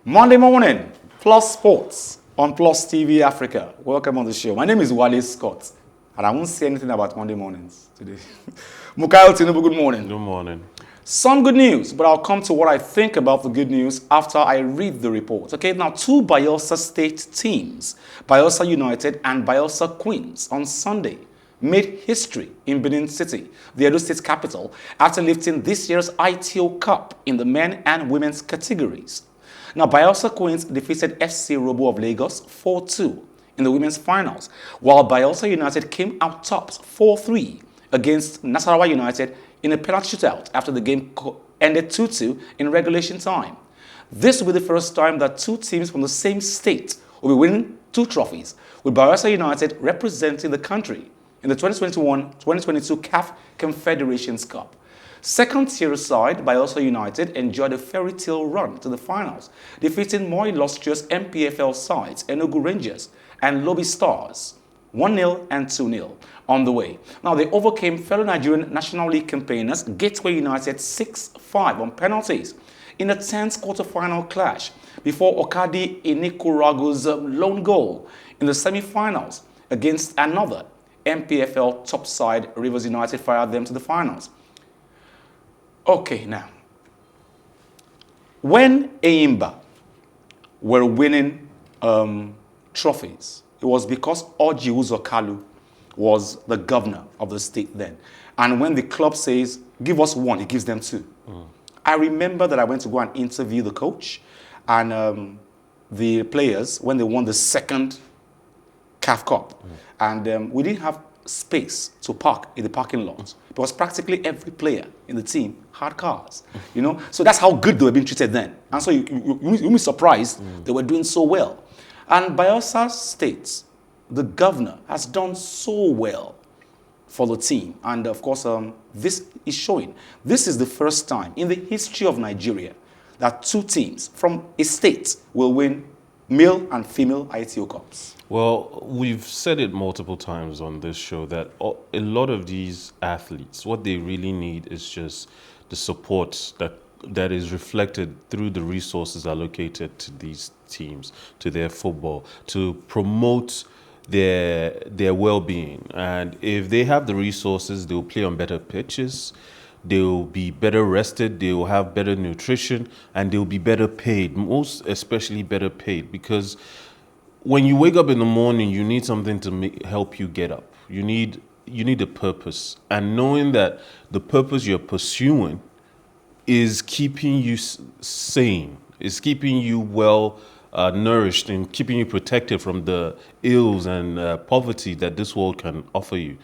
Monday morning, Plus Sports on PlusTvAfrica. Welcome on the show. My name is Wale Scott, and I won't say anything about Monday mornings today. Mukail Tinubu, good morning. Good morning. Some good news, but I'll come to what I think about the good news after I read the report. Okay, now two Bayelsa State teams, Bayelsa United and Bayelsa Queens, on Sunday made history in Benin City, the Edo State capital, after lifting this year's AITEO Cup in the men and women's categories. Now, Bayelsa Queens defeated FC Robo of Lagos 4-2 in the women's finals, while Bayelsa United came out tops 4-3 against Nasarawa United in a penalty shootout after the game ended 2-2 in regulation time. This will be the first time that two teams from the same state will be winning two trophies, with Bayelsa United representing the country in the 2021-2022 CAF Confederations Cup. Second-tier side, Bayelsa United enjoyed a fairy tale run to the finals, defeating more illustrious MPFL sides Enugu Rangers and Lobby Stars 1-0 and 2-0 on the way. Now, they overcame fellow Nigerian National League campaigners Gateway United 6-5 on penalties in a tense quarter-final clash before Okadi Enikuragu's lone goal in the semi-finals against another MPFL top side Rivers United fired them to the finals. Okay, now, when Eimba were winning trophies, it was because Orji Uzokalu was the governor of the state then. And when the club says, give us one, he gives them two. I remember that I went to go and interview the coach and the players when they won the second CAF Cup. And we didn't have space to park in the parking lot because practically every player in the team had cars, you know. So that's how good they were being treated then. And so you'll be surprised they were doing so well. And Bayelsa State, the governor, has done so well for the team. And of course, this is showing. This is the first time in the history of Nigeria that two teams from a state will win male and female AITEO Cups. Well, we've said it multiple times on this show that a lot of these athletes, what they really need is just the support that is reflected through the resources allocated to these teams, to their football, to promote their well-being. And if they have the resources, they'll play on better pitches, they'll be better rested, they'll have better nutrition, and they'll be better paid, most especially better paid, because when you wake up in the morning, you need something to help you get up. You need a purpose. And knowing that the purpose you're pursuing is keeping you sane, is keeping you well nourished and keeping you protected from the ills and poverty that this world can offer you.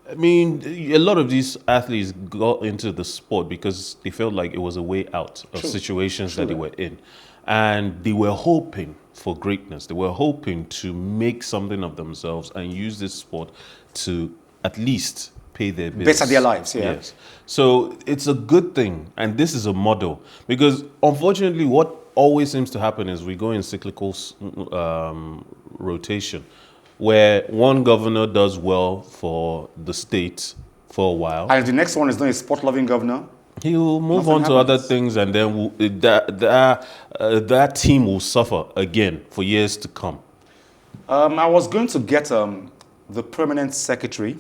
I mean, a lot of these athletes got into the sport because they felt like it was a way out of situations that they were in. And they were hoping for greatness. They were hoping to make something of themselves and use this sport to at least pay their bills. Better their lives, yeah. Yes. So it's a good thing. And this is a model. Because unfortunately, what always seems to happen is we go in cyclical rotation, where one governor does well for the state for a while. And if the next one is not a sport-loving governor, he will move on to other things, and then that team will suffer again for years to come. I was going to get the permanent secretary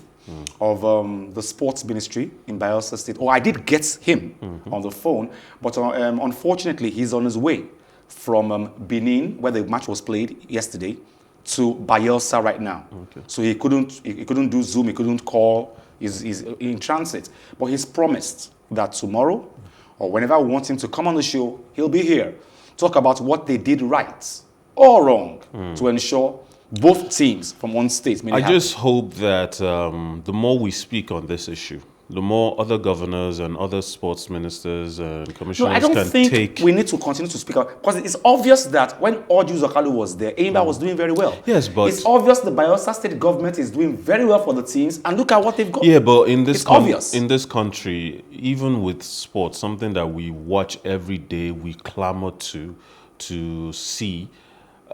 of the sports ministry in Bayelsa State. Oh, I did get him on the phone, but unfortunately, he's on his way from Benin, where the match was played yesterday, to Bayelsa right now. Okay. So he couldn't do Zoom, he couldn't call. He's in transit, but he's promised that tomorrow or whenever I want him to come on the show, he'll be here, talk about what they did right or wrong to ensure both teams from one state. I just hope that the more we speak on this issue, the more other governors and other sports ministers and commissioners I don't think we need to continue to speak out, because it's obvious that when Orji Uzokalu was there, Eimba was doing very well. Yes, but it's obvious the Bayelsa State government is doing very well for the teams, and look at what they've got. Yeah, but in this obvious. In this country, even with sports, something that we watch every day, we clamor to see.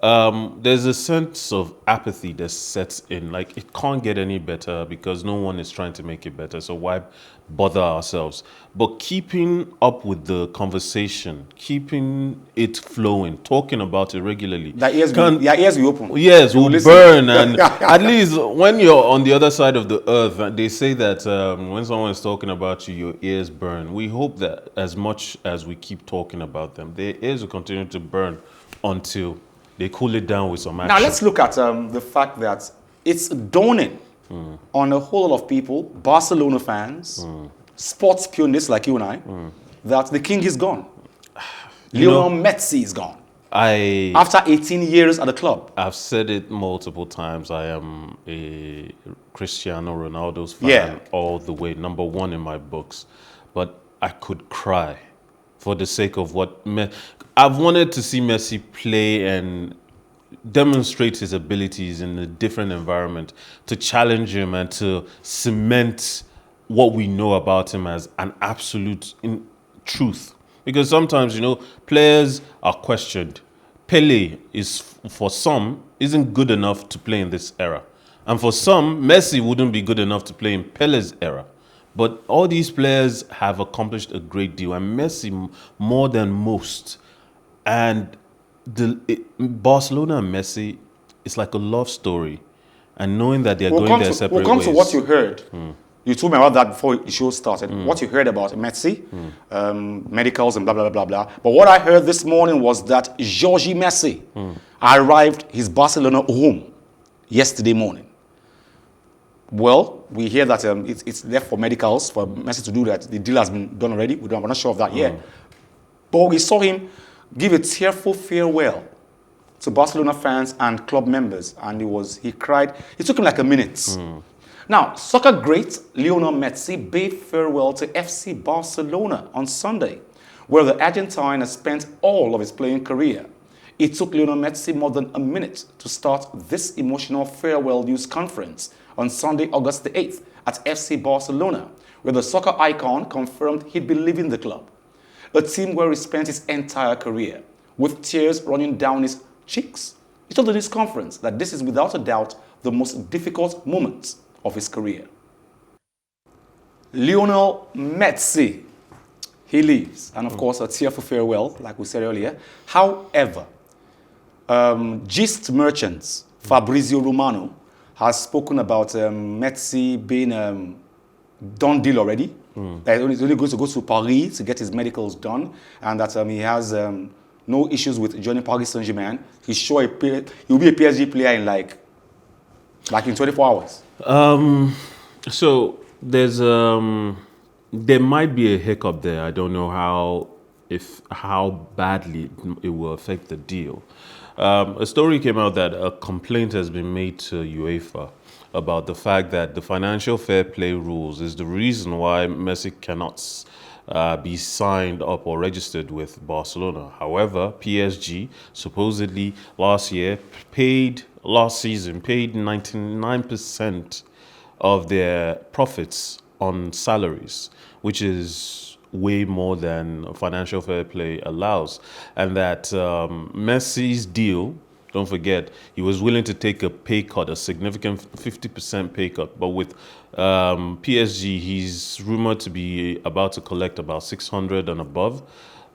There's a sense of apathy that sets in. Like, it can't get any better because no one is trying to make it better. So why bother ourselves? But keeping up with the conversation, keeping it flowing, talking about it regularly. Their ears will open. Yes, They will listen. burn. And at least when you're on the other side of the earth, they say that when someone is talking about you, your ears burn. We hope that as much as we keep talking about them, their ears will continue to burn until they cool it down with some action. Now let's look at the fact that it's dawning on a whole lot of people, Barcelona fans, sports pundits like you and I, that the king is gone. Lionel Messi is gone. After 18 years at the club. I've said it multiple times. I am a Cristiano Ronaldo's fan all the way, number one in my books. But I could cry for the sake of what I've wanted to see Messi play and demonstrate his abilities in a different environment, to challenge him and to cement what we know about him as an absolute truth. Because sometimes, players are questioned. Pele is, for some, isn't good enough to play in this era. And for some, Messi wouldn't be good enough to play in Pele's era. But all these players have accomplished a great deal, and Messi more than most. And Barcelona and Messi is like a love story. And knowing that they're going their separate ways. We'll come to what you heard. You told me about that before the show started. What you heard about Messi, medicals and blah, blah, blah, blah. But what I heard this morning was that Jorge Messi arrived his Barcelona home yesterday morning. Well, we hear that it's left for medicals, for Messi to do that. The deal has been done already. We're not sure of that yet. But we saw him give a tearful farewell to Barcelona fans and club members. And he cried. It took him like a minute. Now, soccer great Lionel Messi bade farewell to FC Barcelona on Sunday, where the Argentine has spent all of his playing career. It took Lionel Messi more than a minute to start this emotional farewell news conference on Sunday, August the 8th at FC Barcelona, where the soccer icon confirmed he'd be leaving the club, a team where he spent his entire career. With tears running down his cheeks, he told the news conference that this is without a doubt the most difficult moment of his career. Lionel Messi, he leaves, and of course a tearful farewell, like we said earlier. However, Gist Merchants, Fabrizio Romano, has spoken about Messi being done deal already. That he's only going to go to Paris to get his medicals done, and that he has no issues with joining Paris Saint-Germain. He's sure he'll be a PSG player in like in 24 hours. So there's there might be a hiccup there. I don't know how badly it will affect the deal. A story came out that a complaint has been made to UEFA about the fact that the financial fair play rules is the reason why Messi cannot be signed up or registered with Barcelona. However, PSG supposedly last season paid 99% of their profits on salaries, which is way more than financial fair play allows. And that Messi's deal, don't forget, he was willing to take a pay cut, a significant 50% pay cut. But with PSG, he's rumored to be about to collect about 600 and above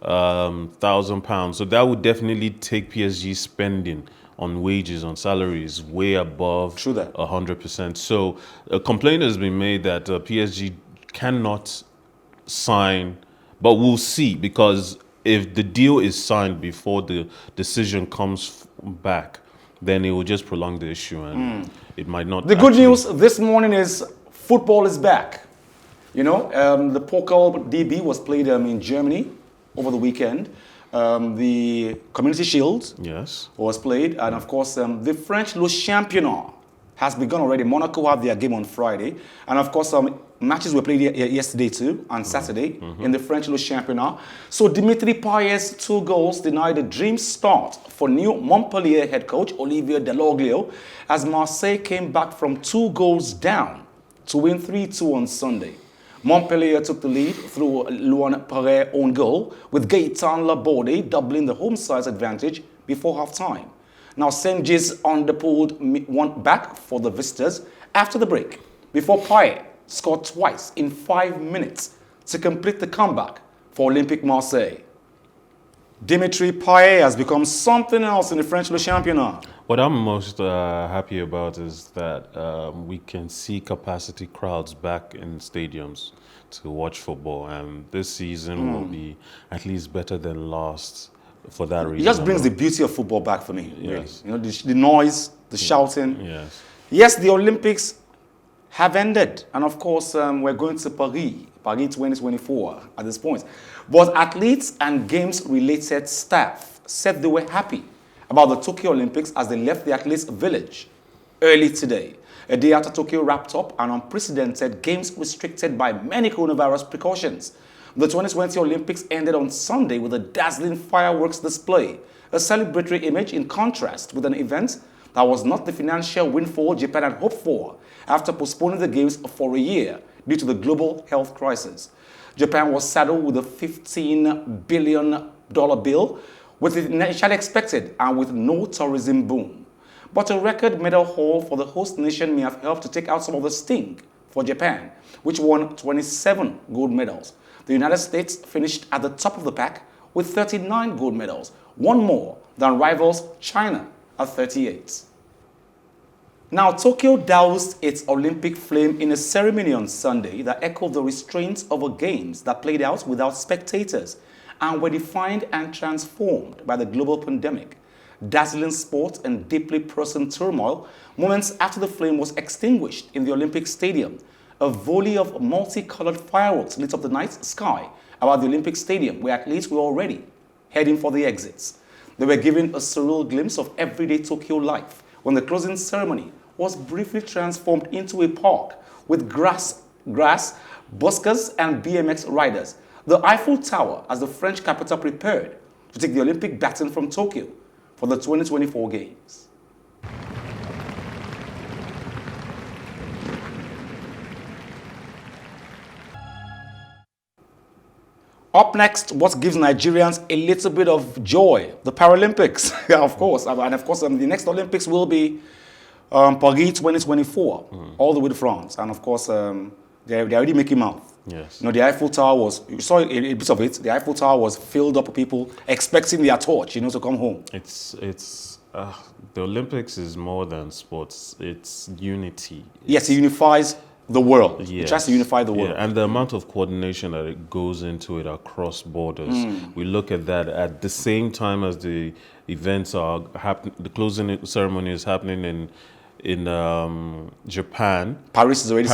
£1,000. So that would definitely take PSG spending on wages, on salaries, way above 100%. So a complaint has been made that PSG cannot sign, but we'll see, because if the deal is signed before the decision comes back, then it will just prolong the issue and it might not. The good news this morning is football is back. The Pokal DB was played in Germany over the weekend. The Community Shield was played, and of course the French Le Championnat has begun already. Monaco had their game on Friday, and of course matches were played yesterday too, on Saturday in the French Le Championnat. So Dimitri Payet's 2 goals denied a dream start for new Montpellier head coach Olivier Deloglio, as Marseille came back from 2 goals down to win 3-2 on Sunday. Montpellier took the lead through Luan Perret's own goal, with Gaëtan Laborde doubling the home side's advantage before half-time. Now, St. Gilles on the pool won back for the visitors after the break, before Payet scored twice in 5 minutes to complete the comeback for Olympique Marseille. Dimitri Payet has become something else in the French Le Championnat. What I'm most happy about is that we can see capacity crowds back in stadiums to watch football, and this season will be at least better than last for that reason. It just brings the beauty of football back for me, really. Yes. You know, the noise, the shouting. Yes. Yes, the Olympics have ended, and of course, we're going to Paris 2024 at this point. But athletes and games-related staff said they were happy about the Tokyo Olympics as they left the athletes' village early today. A day after Tokyo wrapped up an unprecedented games restricted by many coronavirus precautions. The 2020 Olympics ended on Sunday with a dazzling fireworks display, a celebratory image in contrast with an event that was not the financial windfall Japan had hoped for after postponing the games for a year due to the global health crisis. Japan was saddled with a $15 billion bill, with it initially expected and with no tourism boom. But a record medal haul for the host nation may have helped to take out some of the sting for Japan, which won 27 gold medals. The United States finished at the top of the pack with 39 gold medals, one more than rivals China at 38. Now, Tokyo doused its Olympic flame in a ceremony on Sunday that echoed the restraints of a games that played out without spectators and were defined and transformed by the global pandemic. Dazzling sport and deeply personal turmoil moments after the flame was extinguished in the Olympic Stadium. A volley of multicolored fireworks lit up the night sky about the Olympic Stadium, where athletes were already heading for the exits. They were given a surreal glimpse of everyday Tokyo life when the closing ceremony was briefly transformed into a park with grass, buskers, and BMX riders. The Eiffel Tower as the French capital prepared to take the Olympic baton from Tokyo for the 2024 Games. Up next, what gives Nigerians a little bit of joy? The Paralympics, of course. And of course, the next Olympics will be Paris 2024, all the way to France. And of course, they're already making mouth. Yes. You know, the Eiffel Tower was, you saw a bit of it, the Eiffel Tower was filled up with people expecting their torch, to come home. The Olympics is more than sports. It's unity. Yes, it unifies the world. Yes. It tries to unify the world. Yeah, and the amount of coordination that it goes into it across borders. We look at that at the same time as the events are happening. The closing ceremony is happening in Japan. Paris is already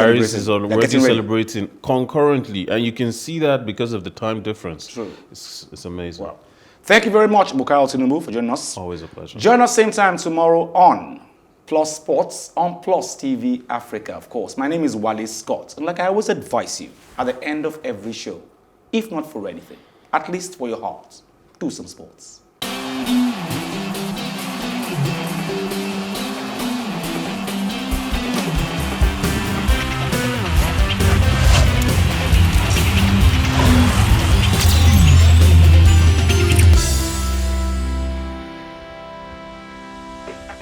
celebrating concurrently, and you can see that because of the time difference. True. It's amazing. Wow. Thank you very much, Bukayo Tinubu, for joining us. Always a pleasure. Join us same time tomorrow on Plus Sports on PlusTvAfrica, of course. My name is Wale Scott, and like I always advise you at the end of every show, if not for anything, at least for your heart, do some sports.